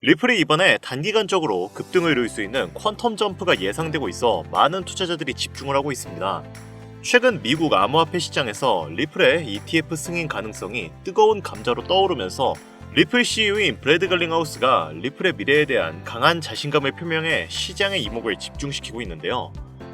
리플이 이번에 단기간적으로 급등을 이룰 수 있는 퀀텀 점프가 예상되고 있어 많은 투자자들이 집중을 하고 있습니다. 최근 미국 암호화폐 시장에서 리플의 ETF 승인 가능성이 뜨거운 감자로 떠오르면서 리플 CEO인 브래드 갈링하우스가 리플의 미래에 대한 강한 자신감을 표명해 시장의 이목을 집중시키고 있는데요.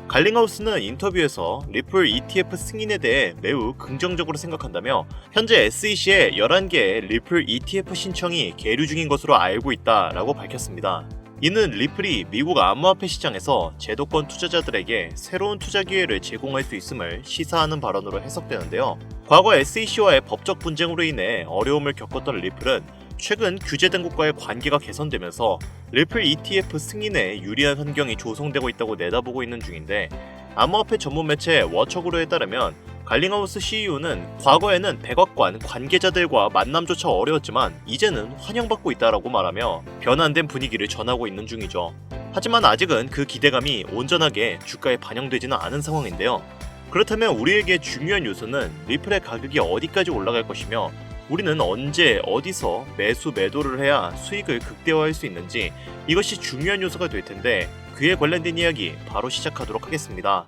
갈링하우스는 인터뷰에서 리플 ETF 승인에 대해 매우 긍정적으로 생각한다며 현재 SEC에 11개의 리플 ETF 신청이 계류 중인 것으로 알고 있다라고 밝혔습니다. 이는 리플이 미국 암호화폐 시장에서 제도권 투자자들에게 새로운 투자 기회를 제공할 수 있음을 시사하는 발언으로 해석되는데요. 과거 SEC와의 법적 분쟁으로 인해 어려움을 겪었던 리플은 최근 규제 당국과의 관계가 개선되면서 리플 ETF 승인에 유리한 환경이 조성되고 있다고 내다보고 있는 중인데, 암호화폐 전문 매체 워처그로에 따르면 갈링하우스 CEO는 과거에는 백악관 관계자들과 만남조차 어려웠지만 이제는 환영받고 있다라고 말하며 변환된 분위기를 전하고 있는 중이죠. 하지만 아직은 그 기대감이 온전하게 주가에 반영되지는 않은 상황인데요. 그렇다면 우리에게 중요한 요소는 리플의 가격이 어디까지 올라갈 것이며 우리는 언제 어디서 매수 매도를 해야 수익을 극대화할 수 있는지, 이것이 중요한 요소가 될 텐데 그에 관련된 이야기 바로 시작하도록 하겠습니다.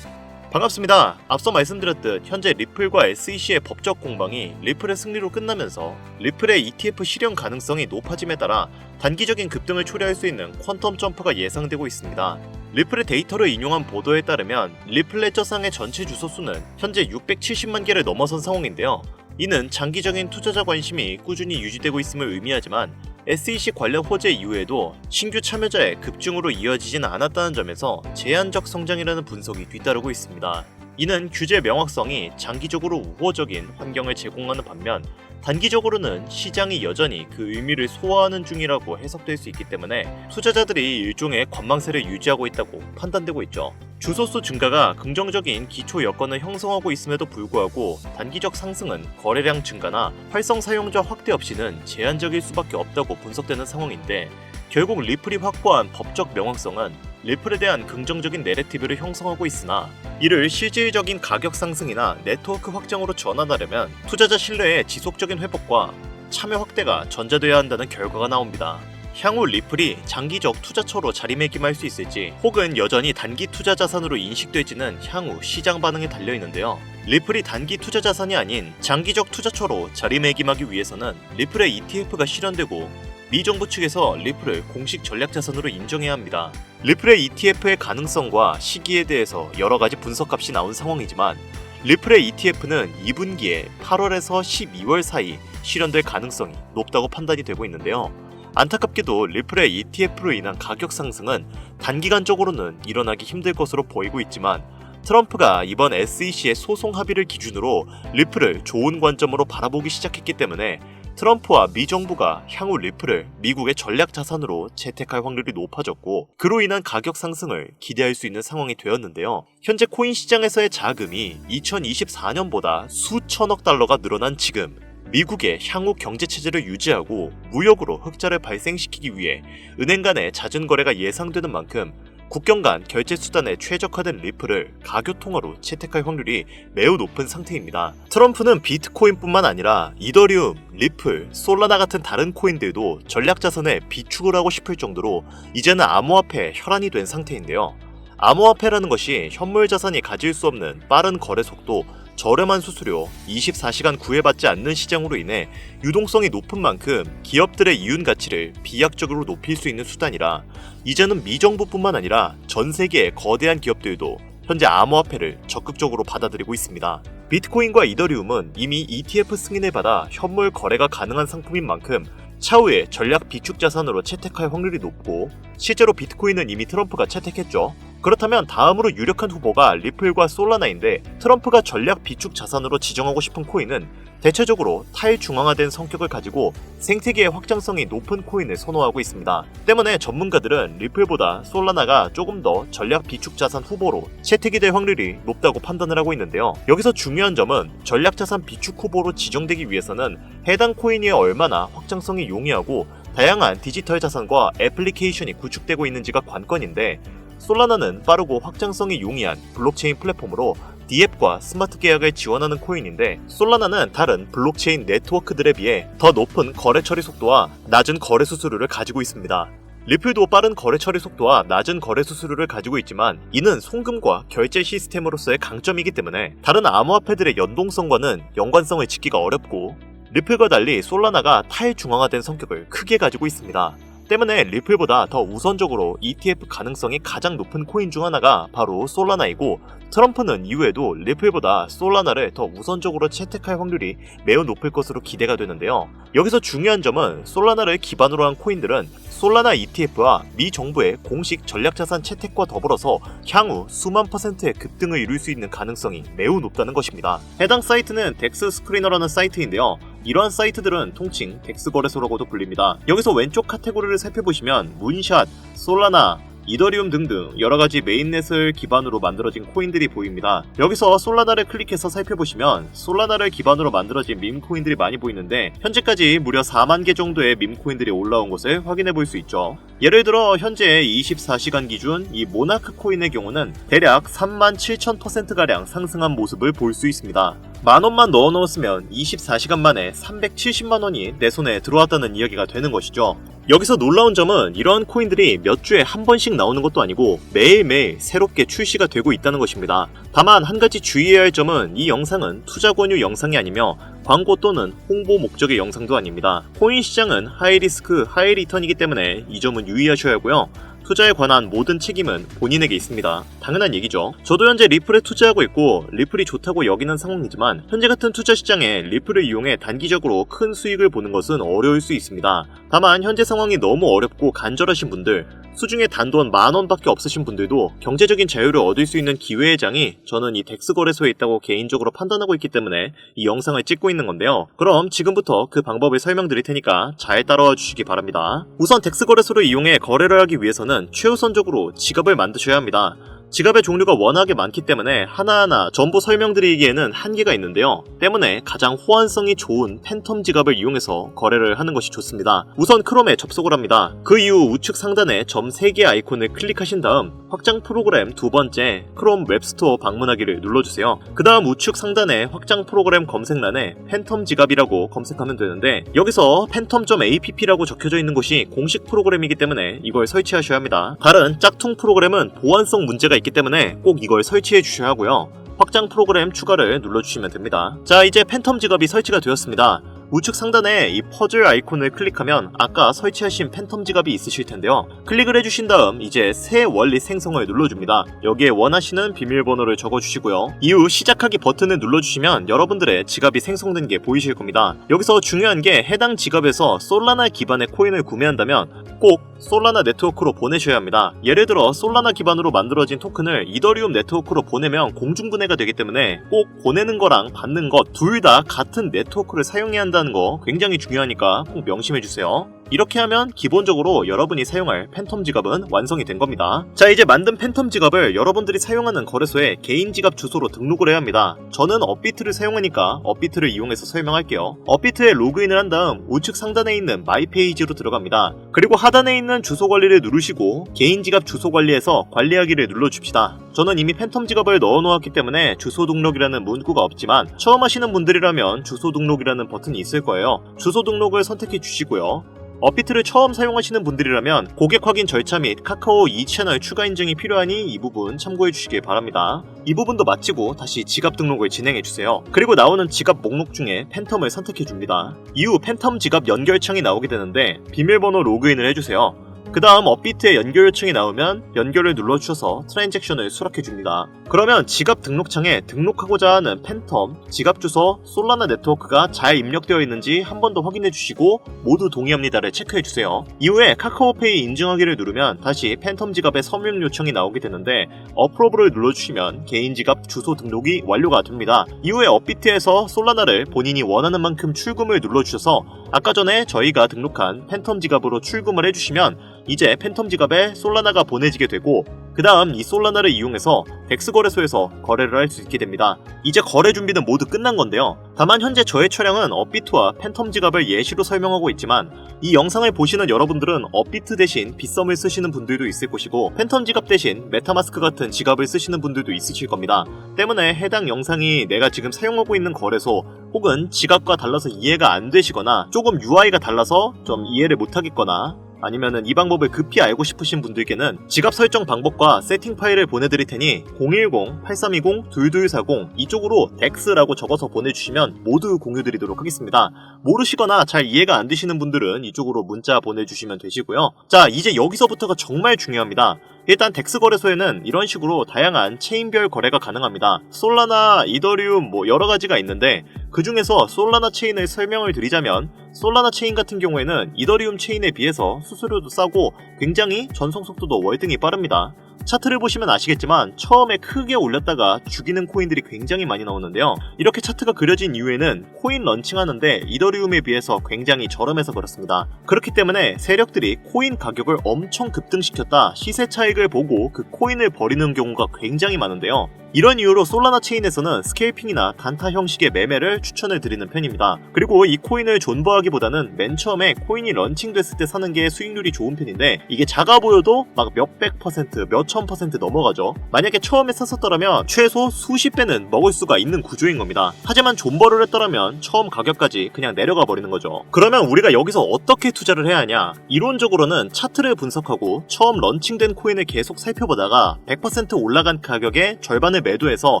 반갑습니다. 앞서 말씀드렸듯 현재 리플과 SEC의 법적 공방이 리플의 승리로 끝나면서 리플의 ETF 실현 가능성이 높아짐에 따라 단기적인 급등을 초래할 수 있는 퀀텀 점프가 예상되고 있습니다. 리플의 데이터를 인용한 보도에 따르면 리플 레저상의 전체 주소 수는 현재 670만 개를 넘어선 상황인데요. 이는 장기적인 투자자 관심이 꾸준히 유지되고 있음을 의미하지만 SEC 관련 호재 이후에도 신규 참여자의 급증으로 이어지진 않았다는 점에서 제한적 성장이라는 분석이 뒤따르고 있습니다. 이는 규제 명확성이 장기적으로 우호적인 환경을 제공하는 반면 단기적으로는 시장이 여전히 그 의미를 소화하는 중이라고 해석될 수 있기 때문에 투자자들이 일종의 관망세를 유지하고 있다고 판단되고 있죠. 주소수 증가가 긍정적인 기초 여건을 형성하고 있음에도 불구하고 단기적 상승은 거래량 증가나 활성 사용자 확대 없이는 제한적일 수밖에 없다고 분석되는 상황인데, 결국 리플이 확보한 법적 명확성은 리플에 대한 긍정적인 내러티브를 형성하고 있으나 이를 실질적인 가격 상승이나 네트워크 확장으로 전환하려면 투자자 신뢰의 지속적인 회복과 참여 확대가 전제돼야 한다는 결과가 나옵니다. 향후 리플이 장기적 투자처로 자리매김할 수 있을지 혹은 여전히 단기 투자 자산으로 인식될지는 향후 시장 반응에 달려있는데요. 리플이 단기 투자 자산이 아닌 장기적 투자처로 자리매김하기 위해서는 리플의 ETF가 실현되고 미 정부 측에서 리플을 공식 전략자산으로 인정해야 합니다. 리플의 ETF의 가능성과 시기에 대해서 여러가지 분석값이 나온 상황이지만 리플의 ETF는 2분기에 8월에서 12월 사이 실현될 가능성이 높다고 판단이 되고 있는데요. 안타깝게도 리플의 ETF로 인한 가격 상승은 단기간적으로는 일어나기 힘들 것으로 보이고 있지만 트럼프가 이번 SEC의 소송 합의를 기준으로 리플을 좋은 관점으로 바라보기 시작했기 때문에 트럼프와 미 정부가 향후 리플을 미국의 전략 자산으로 채택할 확률이 높아졌고 그로 인한 가격 상승을 기대할 수 있는 상황이 되었는데요. 현재 코인 시장에서의 자금이 2024년보다 수천억 달러가 늘어난 지금 미국의 향후 경제 체제를 유지하고 무역으로 흑자를 발생시키기 위해 은행 간의 잦은 거래가 예상되는 만큼 국경 간 결제 수단에 최적화된 리플을 가교통화로 채택할 확률이 매우 높은 상태입니다. 트럼프는 비트코인뿐만 아니라 이더리움, 리플, 솔라나 같은 다른 코인들도 전략 자산에 비축을 하고 싶을 정도로 이제는 암호화폐에 혈안이 된 상태인데요. 암호화폐라는 것이 현물 자산이 가질 수 없는 빠른 거래 속도, 저렴한 수수료, 24시간 구애받지 않는 시장으로 인해 유동성이 높은 만큼 기업들의 이윤 가치를 비약적으로 높일 수 있는 수단이라 이제는 미 정부뿐만 아니라 전 세계의 거대한 기업들도 현재 암호화폐를 적극적으로 받아들이고 있습니다. 비트코인과 이더리움은 이미 ETF 승인을 받아 현물 거래가 가능한 상품인 만큼 차후에 전략 비축 자산으로 채택할 확률이 높고 실제로 비트코인은 이미 트럼프가 채택했죠. 그렇다면 다음으로 유력한 후보가 리플과 솔라나인데, 트럼프가 전략 비축 자산으로 지정하고 싶은 코인은 대체적으로 탈중앙화된 성격을 가지고 생태계의 확장성이 높은 코인을 선호하고 있습니다. 때문에 전문가들은 리플보다 솔라나가 조금 더 전략 비축 자산 후보로 채택이 될 확률이 높다고 판단을 하고 있는데요. 여기서 중요한 점은 전략 자산 비축 후보로 지정되기 위해서는 해당 코인이 얼마나 확장성이 용이하고 다양한 디지털 자산과 애플리케이션이 구축되고 있는지가 관건인데, 솔라나는 빠르고 확장성이 용이한 블록체인 플랫폼으로 D앱과 스마트 계약을 지원하는 코인인데, 솔라나는 다른 블록체인 네트워크들에 비해 더 높은 거래 처리 속도와 낮은 거래 수수료를 가지고 있습니다. 리플도 빠른 거래 처리 속도와 낮은 거래 수수료를 가지고 있지만, 이는 송금과 결제 시스템으로서의 강점이기 때문에 다른 암호화폐들의 연동성과는 연관성을 짓기가 어렵고, 리플과 달리 솔라나가 탈중앙화된 성격을 크게 가지고 있습니다. 때문에 리플보다 더 우선적으로 ETF 가능성이 가장 높은 코인 중 하나가 바로 솔라나이고, 트럼프는 이후에도 리플보다 솔라나를 더 우선적으로 채택할 확률이 매우 높을 것으로 기대가 되는데요. 여기서 중요한 점은 솔라나를 기반으로 한 코인들은 솔라나 ETF와 미 정부의 공식 전략자산 채택과 더불어서 향후 수만 %의 급등을 이룰 수 있는 가능성이 매우 높다는 것입니다. 해당 사이트는 덱스 스크리너라는 사이트인데요. 이러한 사이트들은 통칭 덱스 거래소라고도 불립니다. 여기서 왼쪽 카테고리를 살펴보시면 문샷, 솔라나, 이더리움 등등 여러가지 메인넷을 기반으로 만들어진 코인들이 보입니다. 여기서 솔라나를 클릭해서 살펴보시면 솔라나를 기반으로 만들어진 밈코인들이 많이 보이는데, 현재까지 무려 4만 개 정도의 밈코인들이 올라온 것을 확인해 볼 수 있죠. 예를 들어 현재 24시간 기준 이 모나크 코인의 경우는 대략 37,000%가량 상승한 모습을 볼 수 있습니다. 만원만 넣어놓았으면 24시간 만에 370만원이 내 손에 들어왔다는 이야기가 되는 것이죠. 여기서 놀라운 점은 이러한 코인들이 몇 주에 한 번씩 나오는 것도 아니고 매일매일 새롭게 출시가 되고 있다는 것입니다. 다만 한 가지 주의해야 할 점은 이 영상은 투자 권유 영상이 아니며 광고 또는 홍보 목적의 영상도 아닙니다. 코인 시장은 하이리스크 하이리턴이기 때문에 이 점은 유의하셔야 하고요. 투자에 관한 모든 책임은 본인에게 있습니다. 당연한 얘기죠. 저도 현재 리플에 투자하고 있고 리플이 좋다고 여기는 상황이지만, 현재 같은 투자 시장에 리플을 이용해 단기적으로 큰 수익을 보는 것은 어려울 수 있습니다. 다만 현재 상황이 너무 어렵고 간절하신 분들, 수중에 단돈 만원밖에 없으신 분들도 경제적인 자유를 얻을 수 있는 기회의 장이 저는 이 덱스 거래소에 있다고 개인적으로 판단하고 있기 때문에 이 영상을 찍고 있는 건데요. 그럼 지금부터 그 방법을 설명드릴 테니까 잘 따라와 주시기 바랍니다. 우선 덱스 거래소를 이용해 거래를 하기 위해서는 최우선적으로 지갑을 만드셔야 합니다. 지갑의 종류가 워낙에 많기 때문에 하나하나 전부 설명드리기에는 한계가 있는데요. 때문에 가장 호환성이 좋은 팬텀 지갑을 이용해서 거래를 하는 것이 좋습니다. 우선 크롬에 접속을 합니다. 그 이후 우측 상단에 점 3개 아이콘을 클릭하신 다음 확장 프로그램 두 번째 크롬 웹스토어 방문하기를 눌러주세요. 그 다음 우측 상단에 확장 프로그램 검색란에 팬텀 지갑이라고 검색하면 되는데, 여기서 팬텀.app라고 적혀져 있는 곳이 공식 프로그램이기 때문에 이걸 설치하셔야 합니다. 다른 짝퉁 프로그램은 보안성 문제가 있기 때문에 꼭 이걸 설치해 주셔야 하고요. 확장 프로그램 추가를 눌러주시면 됩니다. 자, 이제 팬텀 지갑이 설치가 되었습니다. 우측 상단에 이 퍼즐 아이콘을 클릭하면 아까 설치하신 팬텀 지갑이 있으실 텐데요. 클릭을 해주신 다음 이제 새 원리 생성을 눌러줍니다. 여기에 원하시는 비밀번호를 적어주시고요. 이후 시작하기 버튼을 눌러주시면 여러분들의 지갑이 생성된 게 보이실 겁니다. 여기서 중요한 게 해당 지갑에서 솔라나 기반의 코인을 구매한다면 꼭 솔라나 네트워크로 보내셔야 합니다. 예를 들어 솔라나 기반으로 만들어진 토큰을 이더리움 네트워크로 보내면 공중분해가 되기 때문에 꼭 보내는 거랑 받는 것 둘 다 같은 네트워크를 사용해야 한다는 거 굉장히 중요하니까 꼭 명심해주세요. 이렇게 하면 기본적으로 여러분이 사용할 팬텀 지갑은 완성이 된 겁니다. 자, 이제 만든 팬텀 지갑을 여러분들이 사용하는 거래소에 개인 지갑 주소로 등록을 해야 합니다. 저는 업비트를 사용하니까 업비트를 이용해서 설명할게요. 업비트에 로그인을 한 다음 우측 상단에 있는 마이 페이지로 들어갑니다. 그리고 하단에 있는 주소 관리를 누르시고 개인 지갑 주소 관리에서 관리하기를 눌러줍시다. 저는 이미 팬텀 지갑을 넣어놓았기 때문에 주소 등록이라는 문구가 없지만, 처음 하시는 분들이라면 주소 등록이라는 버튼이 있을 거예요. 주소 등록을 선택해 주시고요. 업비트를 처음 사용하시는 분들이라면 고객 확인 절차 및 카카오 2채널 추가 인증이 필요하니 이 부분 참고해 주시길 바랍니다. 이 부분도 마치고 다시 지갑 등록을 진행해 주세요. 그리고 나오는 지갑 목록 중에 팬텀을 선택해 줍니다. 이후 팬텀 지갑 연결창이 나오게 되는데 비밀번호 로그인을 해주세요. 그 다음 업비트에 연결 요청이 나오면 연결을 눌러주셔서 트랜잭션을 수락해줍니다. 그러면 지갑 등록창에 등록하고자 하는 팬텀, 지갑 주소, 솔라나 네트워크가 잘 입력되어 있는지 한 번 더 확인해주시고 모두 동의합니다를 체크해주세요. 이후에 카카오페이 인증하기를 누르면 다시 팬텀 지갑의 서명 요청이 나오게 되는데 어프로브를 눌러주시면 개인 지갑 주소 등록이 완료가 됩니다. 이후에 업비트에서 솔라나를 본인이 원하는 만큼 출금을 눌러주셔서 아까 전에 저희가 등록한 팬텀 지갑으로 출금을 해주시면 이제 팬텀 지갑에 솔라나가 보내지게 되고 그 다음 이 솔라나를 이용해서 덱스 거래소에서 거래를 할 수 있게 됩니다. 이제 거래 준비는 모두 끝난 건데요. 다만 현재 저의 차량은 업비트와 팬텀 지갑을 예시로 설명하고 있지만 이 영상을 보시는 여러분들은 업비트 대신 빗썸을 쓰시는 분들도 있을 것이고 팬텀 지갑 대신 메타마스크 같은 지갑을 쓰시는 분들도 있으실 겁니다. 때문에 해당 영상이 내가 지금 사용하고 있는 거래소 혹은 지갑과 달라서 이해가 안 되시거나 조금 UI가 달라서 좀 이해를 못하겠거나 아니면은 이 방법을 급히 알고 싶으신 분들께는 지갑 설정 방법과 세팅 파일을 보내드릴 테니 010-8320-2240 이쪽으로 덱스라고 적어서 보내주시면 모두 공유드리도록 하겠습니다. 모르시거나 잘 이해가 안 되시는 분들은 이쪽으로 문자 보내주시면 되시고요. 자, 이제 여기서부터가 정말 중요합니다. 일단 덱스 거래소에는 이런 식으로 다양한 체인별 거래가 가능합니다. 솔라나, 이더리움 여러 가지가 있는데 그 중에서 솔라나 체인을 설명을 드리자면 솔라나 체인 같은 경우에는 이더리움 체인에 비해서 수수료도 싸고 굉장히 전송 속도도 월등히 빠릅니다. 차트를 보시면 아시겠지만 처음에 크게 올렸다가 죽이는 코인들이 굉장히 많이 나오는데요. 이렇게 차트가 그려진 이후에는 코인 런칭하는데 이더리움에 비해서 굉장히 저렴해서 그렇습니다. 그렇기 때문에 세력들이 코인 가격을 엄청 급등시켰다 시세 차익을 보고 그 코인을 버리는 경우가 굉장히 많은데요. 이런 이유로 솔라나 체인에서는 스케일핑이나 단타 형식의 매매를 추천을 드리는 편입니다. 그리고 이 코인을 존버하기보다는 맨 처음에 코인이 런칭됐을 때 사는 게 수익률이 좋은 편인데 이게 작아 보여도 막 몇백 퍼센트, 몇천 퍼센트 넘어가죠. 만약에 처음에 샀었더라면 최소 수십 배는 먹을 수가 있는 구조인 겁니다. 하지만 존버를 했더라면 처음 가격까지 그냥 내려가 버리는 거죠. 그러면 우리가 여기서 어떻게 투자를 해야 하냐? 이론적으로는 차트를 분석하고 처음 런칭된 코인을 계속 살펴보다가 100% 올라간 가격의 절반을 매도해서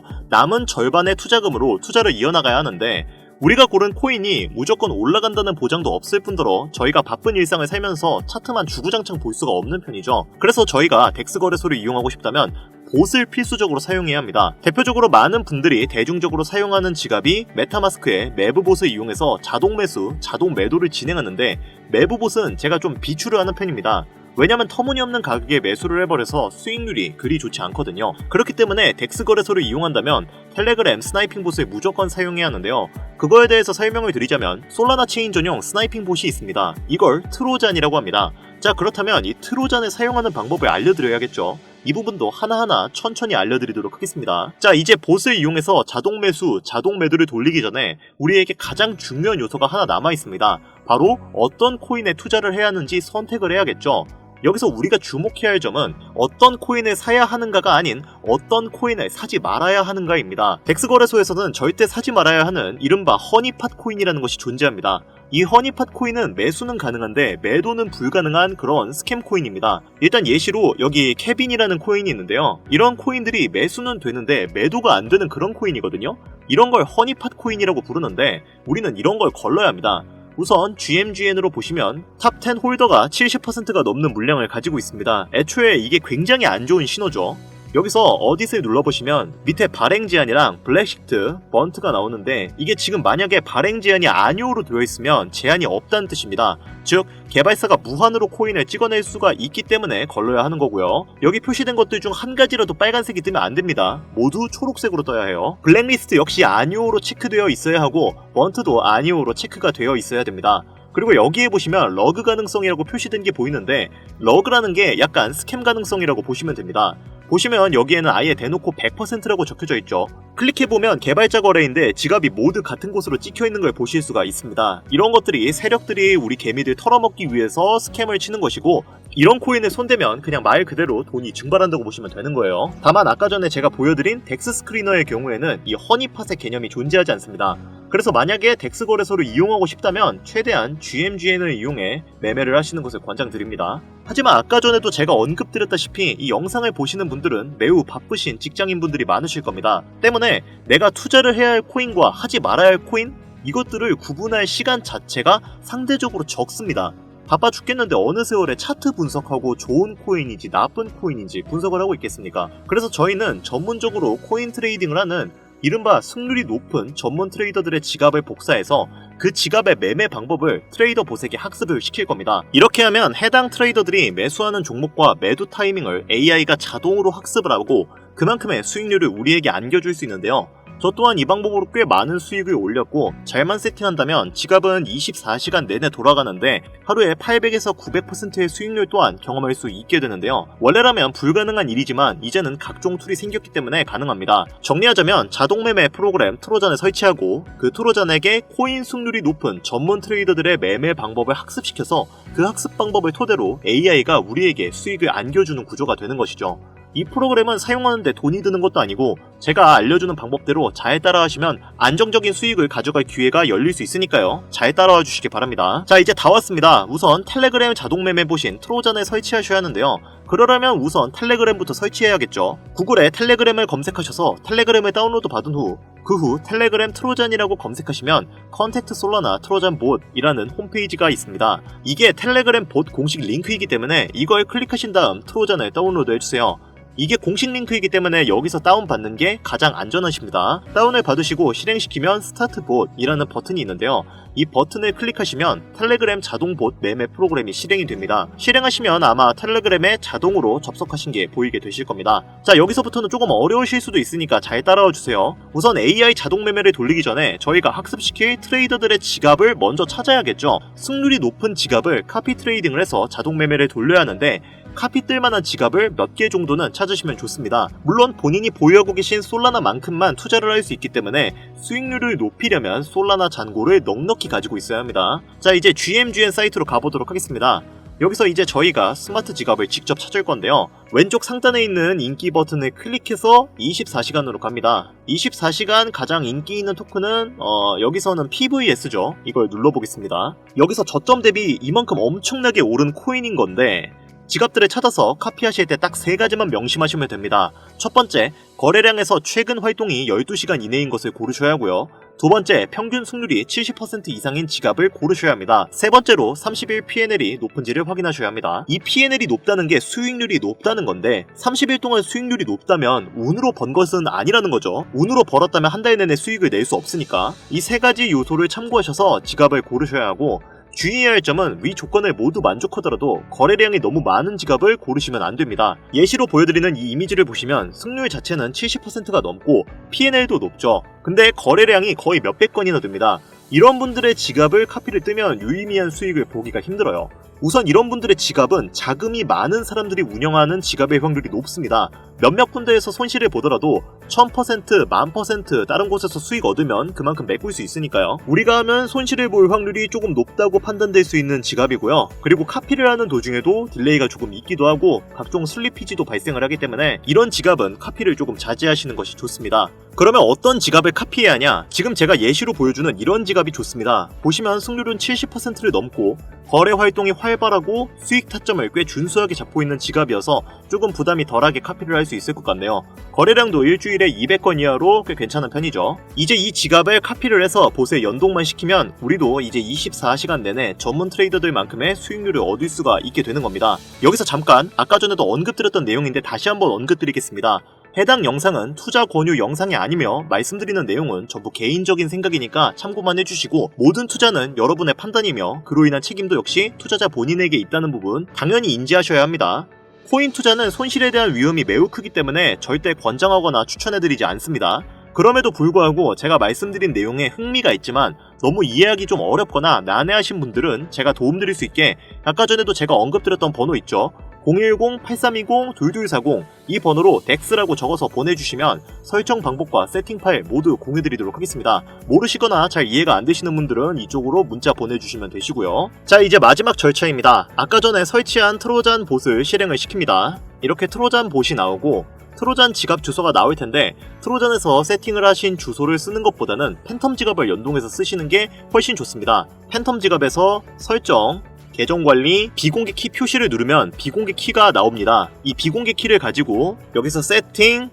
남은 절반의 투자금으로 투자를 이어나가야 하는데 우리가 고른 코인이 무조건 올라간다는 보장도 없을 뿐더러 저희가 바쁜 일상을 살면서 차트만 주구장창 볼 수가 없는 편이죠. 그래서 저희가 덱스 거래소를 이용하고 싶다면 봇을 필수적으로 사용해야 합니다. 대표적으로 많은 분들이 대중적으로 사용하는 지갑이 메타마스크의 매브봇을 이용해서 자동 매수, 자동 매도를 진행하는데 매브봇은 제가 좀 비추를 하는 편입니다. 왜냐면 터무니없는 가격에 매수를 해버려서 수익률이 그리 좋지 않거든요. 그렇기 때문에 덱스 거래소를 이용한다면 텔레그램 스나이핑 봇을 무조건 사용해야 하는데요. 그거에 대해서 설명을 드리자면 솔라나 체인 전용 스나이핑 봇이 있습니다. 이걸 트로잔이라고 합니다. 자, 그렇다면 이 트로잔을 사용하는 방법을 알려드려야겠죠. 이 부분도 하나하나 천천히 알려드리도록 하겠습니다. 자, 이제 봇을 이용해서 자동 매수, 자동 매도를 돌리기 전에 우리에게 가장 중요한 요소가 하나 남아있습니다. 바로 어떤 코인에 투자를 해야 하는지 선택을 해야겠죠. 여기서 우리가 주목해야 할 점은 어떤 코인을 사야 하는가가 아닌 어떤 코인을 사지 말아야 하는가입니다. 덱스 거래소에서는 절대 사지 말아야 하는 이른바 허니팟 코인이라는 것이 존재합니다. 이 허니팟 코인은 매수는 가능한데 매도는 불가능한 그런 스캠 코인입니다. 일단 예시로 여기 케빈이라는 코인이 있는데요. 이런 코인들이 매수는 되는데 매도가 안 되는 그런 코인이거든요. 이런 걸 허니팟 코인이라고 부르는데 우리는 이런 걸 걸러야 합니다. 우선 GMGN으로 보시면 탑10 홀더가 70%가 넘는 물량을 가지고 있습니다. 애초에 이게 굉장히 안 좋은 신호죠. 여기서 어디스를 눌러보시면 밑에 발행 제한이랑 블랙시트, 번트가 나오는데 이게 지금 만약에 발행 제한이 아니오로 되어 있으면 제한이 없다는 뜻입니다. 즉 개발사가 무한으로 코인을 찍어낼 수가 있기 때문에 걸러야 하는 거고요. 여기 표시된 것들 중 한 가지라도 빨간색이 뜨면 안 됩니다. 모두 초록색으로 떠야 해요. 블랙리스트 역시 아니오로 체크되어 있어야 하고 번트도 아니오로 체크가 되어 있어야 됩니다. 그리고 여기에 보시면 러그 가능성이라고 표시된 게 보이는데 러그라는 게 약간 스캠 가능성이라고 보시면 됩니다. 보시면 여기에는 아예 대놓고 100%라고 적혀져 있죠. 클릭해보면 개발자 거래인데 지갑이 모두 같은 곳으로 찍혀있는 걸 보실 수가 있습니다. 이런 것들이 세력들이 우리 개미들 털어먹기 위해서 스캠을 치는 것이고 이런 코인을 손대면 그냥 말 그대로 돈이 증발한다고 보시면 되는 거예요. 다만 아까 전에 제가 보여드린 덱스 스크리너의 경우에는 이 허니팟의 개념이 존재하지 않습니다. 그래서 만약에 덱스 거래소를 이용하고 싶다면 최대한 GMGN을 이용해 매매를 하시는 것을 권장드립니다. 하지만 아까 전에도 제가 언급드렸다시피 이 영상을 보시는 분들은 매우 바쁘신 직장인분들이 많으실 겁니다. 때문에 내가 투자를 해야 할 코인과 하지 말아야 할 코인? 이것들을 구분할 시간 자체가 상대적으로 적습니다. 바빠 죽겠는데 어느 세월에 차트 분석하고 좋은 코인인지 나쁜 코인인지 분석을 하고 있겠습니까? 그래서 저희는 전문적으로 코인 트레이딩을 하는 이른바 승률이 높은 전문 트레이더들의 지갑을 복사해서 그 지갑의 매매 방법을 트레이더 보색에 학습을 시킬 겁니다. 이렇게 하면 해당 트레이더들이 매수하는 종목과 매도 타이밍을 AI가 자동으로 학습을 하고 그만큼의 수익률을 우리에게 안겨줄 수 있는데요. 저 또한 이 방법으로 꽤 많은 수익을 올렸고 잘만 세팅한다면 지갑은 24시간 내내 돌아가는데 하루에 800에서 900%의 수익률 또한 경험할 수 있게 되는데요. 원래라면 불가능한 일이지만 이제는 각종 툴이 생겼기 때문에 가능합니다. 정리하자면 자동매매 프로그램 트로잔을 설치하고 그 트로잔에게 코인 승률이 높은 전문 트레이더들의 매매 방법을 학습시켜서 그 학습 방법을 토대로 AI가 우리에게 수익을 안겨주는 구조가 되는 것이죠. 이 프로그램은 사용하는데 돈이 드는 것도 아니고 제가 알려주는 방법대로 잘 따라하시면 안정적인 수익을 가져갈 기회가 열릴 수 있으니까요. 잘 따라와 주시기 바랍니다. 자, 이제 다 왔습니다. 우선 텔레그램 자동매매 보신 트로잔을 설치하셔야 하는데요. 그러려면 우선 텔레그램부터 설치해야겠죠. 구글에 텔레그램을 검색하셔서 텔레그램을 다운로드 받은 후 그 후 텔레그램 트로잔이라고 검색하시면 컨택트 솔라나 트로잔 봇이라는 홈페이지가 있습니다. 이게 텔레그램 봇 공식 링크이기 때문에 이걸 클릭하신 다음 트로잔을 다운로드 해주세요. 이게 공식 링크이기 때문에 여기서 다운받는 게 가장 안전하십니다. 다운을 받으시고 실행시키면 스타트 봇이라는 버튼이 있는데요. 이 버튼을 클릭하시면 텔레그램 자동봇 매매 프로그램이 실행이 됩니다. 실행하시면 아마 텔레그램에 자동으로 접속하신 게 보이게 되실 겁니다. 자, 여기서부터는 조금 어려우실 수도 있으니까 잘 따라와 주세요. 우선 AI 자동 매매를 돌리기 전에 저희가 학습시킬 트레이더들의 지갑을 먼저 찾아야겠죠. 승률이 높은 지갑을 카피 트레이딩을 해서 자동 매매를 돌려야 하는데 카피 뜰만한 지갑을 몇 개 정도는 찾으시면 좋습니다. 물론 본인이 보유하고 계신 솔라나만큼만 투자를 할 수 있기 때문에 수익률을 높이려면 솔라나 잔고를 넉넉히 가지고 있어야 합니다. 자, 이제 GMGN 사이트로 가보도록 하겠습니다. 여기서 이제 저희가 스마트 지갑을 직접 찾을 건데요. 왼쪽 상단에 있는 인기 버튼을 클릭해서 24시간으로 갑니다. 24시간 가장 인기 있는 토큰은 여기서는 PVS죠. 이걸 눌러보겠습니다. 여기서 저점 대비 이만큼 엄청나게 오른 코인인 건데 지갑들을 찾아서 카피하실 때 딱 3가지만 명심하시면 됩니다. 첫 번째, 거래량에서 최근 활동이 12시간 이내인 것을 고르셔야 하고요. 두 번째, 평균 승률이 70% 이상인 지갑을 고르셔야 합니다. 세 번째로 30일 P&L이 높은지를 확인하셔야 합니다. 이 P&L이 높다는 게 수익률이 높다는 건데 30일 동안 수익률이 높다면 운으로 번 것은 아니라는 거죠. 운으로 벌었다면 한 달 내내 수익을 낼 수 없으니까 이 3가지 요소를 참고하셔서 지갑을 고르셔야 하고 주의해야 할 점은 위 조건을 모두 만족하더라도 거래량이 너무 많은 지갑을 고르시면 안됩니다. 예시로 보여드리는 이 이미지를 보시면 승률 자체는 70%가 넘고 P&L도 높죠. 근데 거래량이 거의 몇백 건이나 됩니다. 이런 분들의 지갑을 카피를 뜨면 유의미한 수익을 보기가 힘들어요. 우선 이런 분들의 지갑은 자금이 많은 사람들이 운영하는 지갑의 확률이 높습니다. 몇몇 군데에서 손실을 보더라도 1000%, 10,000% 다른 곳에서 수익 얻으면 그만큼 메꿀 수 있으니까요. 우리가 하면 손실을 볼 확률이 조금 높다고 판단될 수 있는 지갑이고요. 그리고 카피를 하는 도중에도 딜레이가 조금 있기도 하고 각종 슬리피지도 발생을 하기 때문에 이런 지갑은 카피를 조금 자제하시는 것이 좋습니다. 그러면 어떤 지갑을 카피해야 하냐? 지금 제가 예시로 보여주는 이런 지갑이 좋습니다. 보시면 승률은 70%를 넘고 거래 활동이 활발하고 수익 타점을 꽤 준수하게 잡고 있는 지갑이어서 조금 부담이 덜하게 카피를 할 수 있을 것 같네요. 거래량도 일주일에 200건 이하로 꽤 괜찮은 편이죠. 이제 이 지갑을 카피를 해서 봇에 연동만 시키면 우리도 이제 24시간 내내 전문 트레이더들만큼의 수익률을 얻을 수가 있게 되는 겁니다. 여기서 잠깐 아까 전에도 언급드렸던 내용인데 다시 한번 언급드리겠습니다. 해당 영상은 투자 권유 영상이 아니며 말씀드리는 내용은 전부 개인적인 생각이니까 참고만 해주시고 모든 투자는 여러분의 판단이며 그로 인한 책임도 역시 투자자 본인에게 있다는 부분 당연히 인지하셔야 합니다. 코인 투자는 손실에 대한 위험이 매우 크기 때문에 절대 권장하거나 추천해드리지 않습니다. 그럼에도 불구하고 제가 말씀드린 내용에 흥미가 있지만 너무 이해하기 좀 어렵거나 난해하신 분들은 제가 도움드릴 수 있게 아까 전에도 제가 언급드렸던 번호 있죠. 010-8320-2240 이 번호로 덱스라고 적어서 보내주시면 설정 방법과 세팅 파일 모두 공유드리도록 하겠습니다. 모르시거나 잘 이해가 안 되시는 분들은 이쪽으로 문자 보내주시면 되시고요. 자, 이제 마지막 절차입니다. 아까 전에 설치한 트로잔 봇을 실행을 시킵니다. 이렇게 트로잔 봇이 나오고 트로잔 지갑 주소가 나올 텐데 트로잔에서 세팅을 하신 주소를 쓰는 것보다는 팬텀 지갑을 연동해서 쓰시는 게 훨씬 좋습니다. 팬텀 지갑에서 설정, 계정관리, 비공개 키 표시를 누르면 비공개 키가 나옵니다. 이 비공개 키를 가지고 여기서 세팅,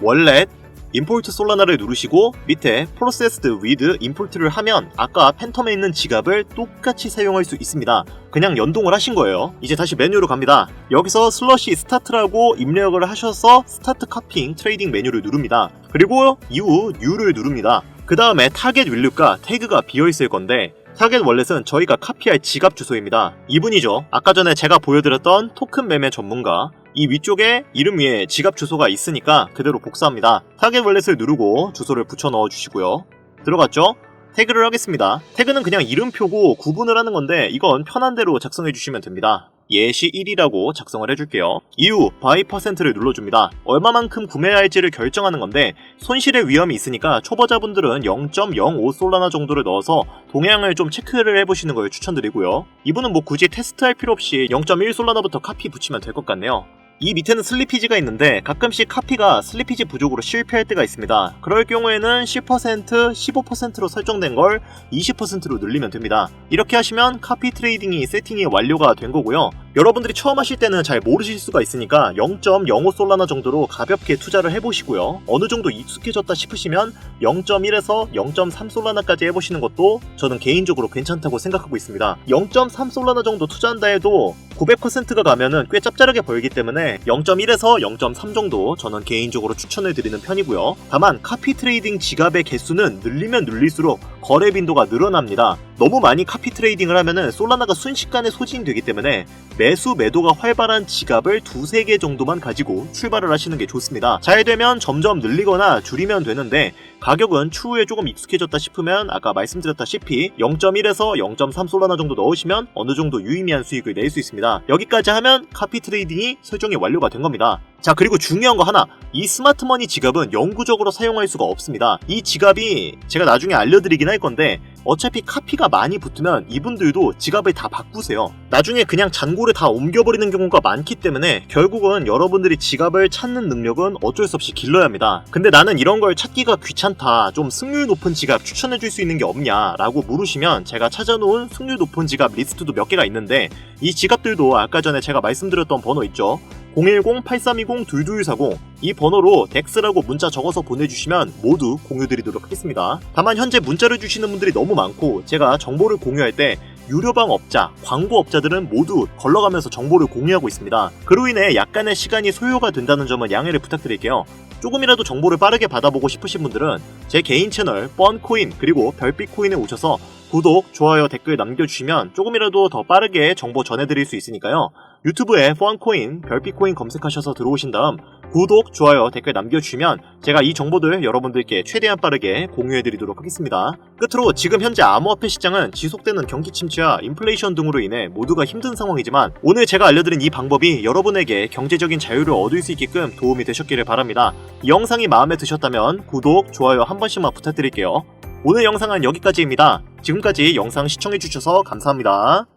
월렛, 임포트 솔라나를 누르시고 밑에 Processed with Import를 하면 아까 팬텀에 있는 지갑을 똑같이 사용할 수 있습니다. 그냥 연동을 하신 거예요. 이제 다시 메뉴로 갑니다. 여기서 슬러시 스타트라고 입력을 하셔서 스타트 카핑 트레이딩 메뉴를 누릅니다. 그리고 이후 U를 누릅니다. 그 다음에 타겟 윌류가 태그가 비어있을 건데 타겟 월렛은 저희가 카피할 지갑 주소입니다. 이분이죠. 아까 전에 제가 보여드렸던 토큰 매매 전문가. 이 위쪽에 이름 위에 지갑 주소가 있으니까 그대로 복사합니다. 타겟 월렛을 누르고 주소를 붙여 넣어 주시고요. 들어갔죠? 태그를 하겠습니다. 태그는 그냥 이름표고 구분을 하는 건데 이건 편한 대로 작성해 주시면 됩니다. 예시 1이라고 작성을 해줄게요. 이후 바이 퍼센트를 눌러줍니다. 얼마만큼 구매할지를 결정하는 건데 손실의 위험이 있으니까 초보자분들은 0.05 솔라나 정도를 넣어서 동향을 좀 체크를 해보시는 걸 추천드리고요. 이분은 뭐 굳이 테스트할 필요 없이 0.1 솔라나부터 카피 붙이면 될 것 같네요. 이 밑에는 슬리피지가 있는데 가끔씩 카피가 슬리피지 부족으로 실패할 때가 있습니다. 그럴 경우에는 10%, 15%로 설정된 걸 20%로 늘리면 됩니다. 이렇게 하시면 카피 트레이딩이 세팅이 완료가 된 거고요. 여러분들이 처음 하실 때는 잘 모르실 수가 있으니까 0.05 솔라나 정도로 가볍게 투자를 해보시고요. 어느 정도 익숙해졌다 싶으시면 0.1에서 0.3 솔라나까지 해보시는 것도 저는 개인적으로 괜찮다고 생각하고 있습니다. 0.3 솔라나 정도 투자한다 해도 900%가 가면은 꽤 짭짤하게 벌기 때문에 0.1에서 0.3 정도 저는 개인적으로 추천해드리는 편이고요. 다만 카피 트레이딩 지갑의 개수는 늘리면 늘릴수록 거래 빈도가 늘어납니다. 너무 많이 카피 트레이딩을 하면은 솔라나가 순식간에 소진되기 때문에 매수 매도가 활발한 지갑을 2-3개 정도만 가지고 출발을 하시는 게 좋습니다. 잘 되면 점점 늘리거나 줄이면 되는데 가격은 추후에 조금 익숙해졌다 싶으면 아까 말씀드렸다시피 0.1에서 0.3 솔라나 정도 넣으시면 어느 정도 유의미한 수익을 낼 수 있습니다. 여기까지 하면 카피 트레이딩이 설정이 완료가 된 겁니다. 자, 그리고 중요한 거 하나, 이 스마트머니 지갑은 영구적으로 사용할 수가 없습니다. 이 지갑이 제가 나중에 알려드리긴 할 건데 어차피 카피가 많이 붙으면 이분들도 지갑을 다 바꾸세요. 나중에 그냥 잔고를 다 옮겨버리는 경우가 많기 때문에 결국은 여러분들이 지갑을 찾는 능력은 어쩔 수 없이 길러야 합니다. 근데 나는 이런 걸 찾기가 귀찮다, 좀 승률 높은 지갑 추천해줄 수 있는 게 없냐 라고 물으시면 제가 찾아놓은 승률 높은 지갑 리스트도 몇 개가 있는데 이 지갑들도 아까 전에 제가 말씀드렸던 번호 있죠. 010-8320-2240 이 번호로 덱스라고 문자 적어서 보내주시면 모두 공유드리도록 하겠습니다. 다만 현재 문자를 주시는 분들이 너무 많고 제가 정보를 공유할 때 유료방 업자, 광고업자들은 모두 걸러가면서 정보를 공유하고 있습니다. 그로 인해 약간의 시간이 소요가 된다는 점은 양해를 부탁드릴게요. 조금이라도 정보를 빠르게 받아보고 싶으신 분들은 제 개인 채널 뻔코인 그리고 별빛코인에 오셔서 구독, 좋아요, 댓글 남겨주시면 조금이라도 더 빠르게 정보 전해드릴 수 있으니까요. 유튜브에 뻔코인, 별빛코인 검색하셔서 들어오신 다음 구독, 좋아요, 댓글 남겨주시면 제가 이 정보들 여러분들께 최대한 빠르게 공유해드리도록 하겠습니다. 끝으로 지금 현재 암호화폐 시장은 지속되는 경기 침체와 인플레이션 등으로 인해 모두가 힘든 상황이지만 오늘 제가 알려드린 이 방법이 여러분에게 경제적인 자유를 얻을 수 있게끔 도움이 되셨기를 바랍니다. 이 영상이 마음에 드셨다면 구독, 좋아요 한 번씩만 부탁드릴게요. 오늘 영상은 여기까지입니다. 지금까지 영상 시청해주셔서 감사합니다.